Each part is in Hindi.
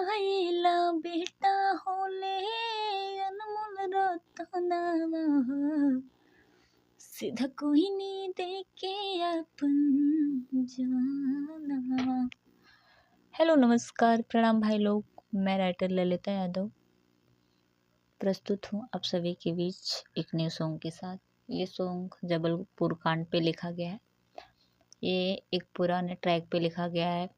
मायला बेटा होले अनमोल रतनावा सीधा कोई नहीं देके अपन जानावा। हेलो नमस्कार प्रणाम भाई लोग, मैं राइटर ललिता यादव प्रस्तुत हूँ आप सभी के बीच एक न्यू सॉन्ग के साथ। ये सॉन्ग जबलपुर कांड पे लिखा गया है। ये एक पुराने ट्रैक पे लिखा गया है,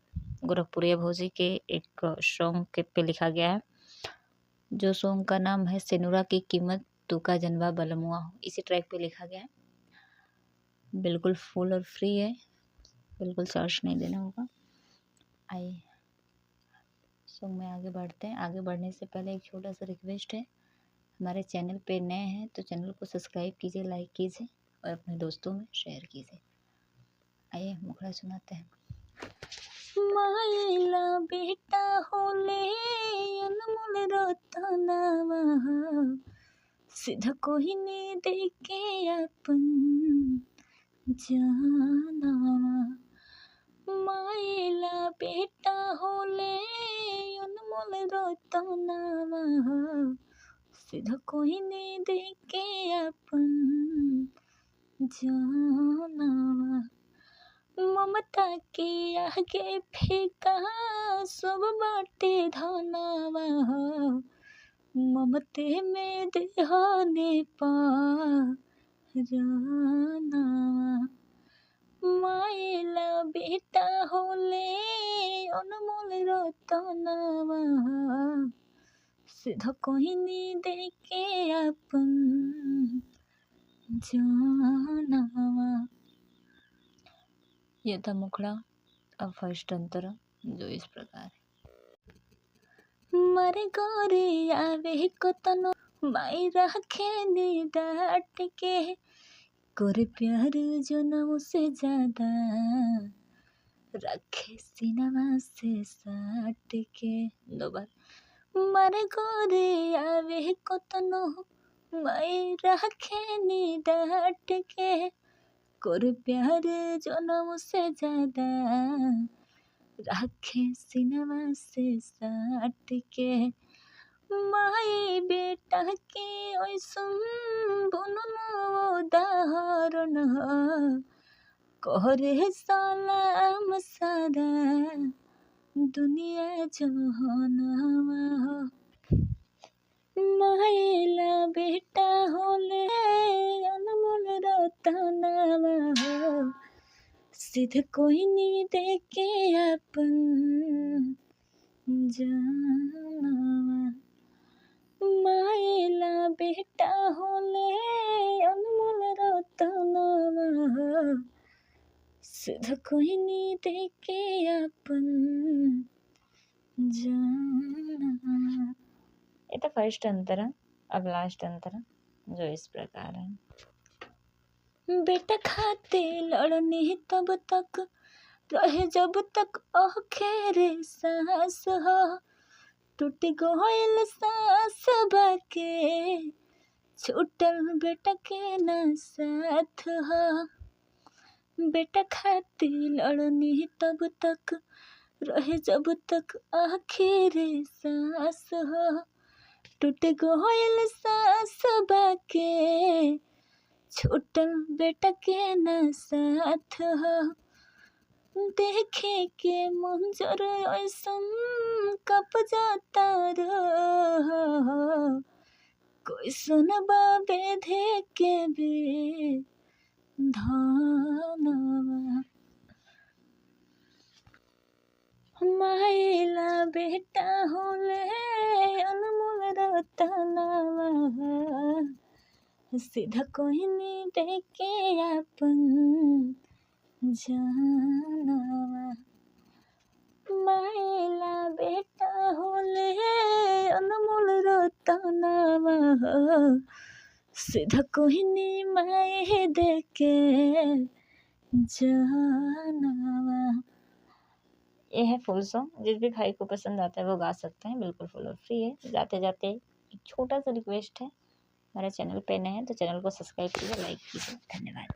गोरखपुरिया भौजी के एक सॉन्ग के पे लिखा गया है, जो सॉन्ग का नाम है सेनुरा की कीमत तू का जनवा बलमुआ हो। इसी ट्रैक पे लिखा गया है, बिल्कुल फुल और फ्री है, बिल्कुल चार्ज नहीं देना होगा। आइए सॉन्ग में आगे बढ़ते हैं। आगे बढ़ने से पहले एक छोटा सा रिक्वेस्ट है, हमारे चैनल पे नए हैं तो चैनल को सब्सक्राइब कीजिए, लाइक कीजिए और अपने दोस्तों में शेयर कीजिए। आइए मुखड़ा सुनाते हैं। मायला बेटा होले अनमोल रतनावा सीधा कोई नहीं देके अपन जानावा। मायला बेटा होले अनमोल रतनावा सीधा कोई नहीं देके अपन जानावा। ममता के आगे फीका सब बाटे धनावा ममते में देहने पारानावा। मायला बेटा होले अनमोल रतनावा सीधा कोई नहीं देके अपन जानावा। यह था मुखड़ा। अब फर्स्ट अंतरा जो इस प्रकार है। मरे गोरे आवे कतनो माई रखे ने डांट के गोरे प्यार जनों से ज्यादा रखे सिनेमा से साट के। दो बार। मरे गोरे आवे कतनो माई रखे ने डांट के गोरे प्यार जनों से ज्यादा रखे सिनेमा से साट के। माई बेटा के ओइसन बननो उदाहरण कहरे सलाम सारा दुनिया जहानवा। मायला बेटा होले अनमोल रतनावा सीधे कोई नहीं देके अपन जानावा। मायला बेटा होले अनमोल रतनावा सीधा कोई नहीं देके अपन जानावा। ये तो फर्स्ट अंतरा। अब लास्ट अंतरा जो इस प्रकार है। बेटा खाते लड़ने तब तक रहे जब तक आखिर सांस हो टूट गइल सांस बाके छूटल बेटा के न साथ हो। बेटा खाते लड़ने तब तक रहे जब तक आखिर सांस हो टूट गइल सांस बाके छूटल बेटा के न साथ हो। देखे के मंजर ऐसन कप जाता रहो कोई सुनबा बेधे के बे धनवा। मायला बेटा होले अनमोल रतनावा सीधा कोई नहीं देके अपन जानावा। मायला बेटा होले अनमोल रतनावा सीधा कोई नहीं माय देके जानावा। ये है फुल सॉन्ग। जिस भी भाई को पसंद आता है वो गा सकते हैं, बिल्कुल फुल और फ्री है। जाते जाते एक छोटा सा रिक्वेस्ट है, हमारे चैनल पे नए हैं तो चैनल को सब्सक्राइब कीजिए, लाइक कीजिए। धन्यवाद।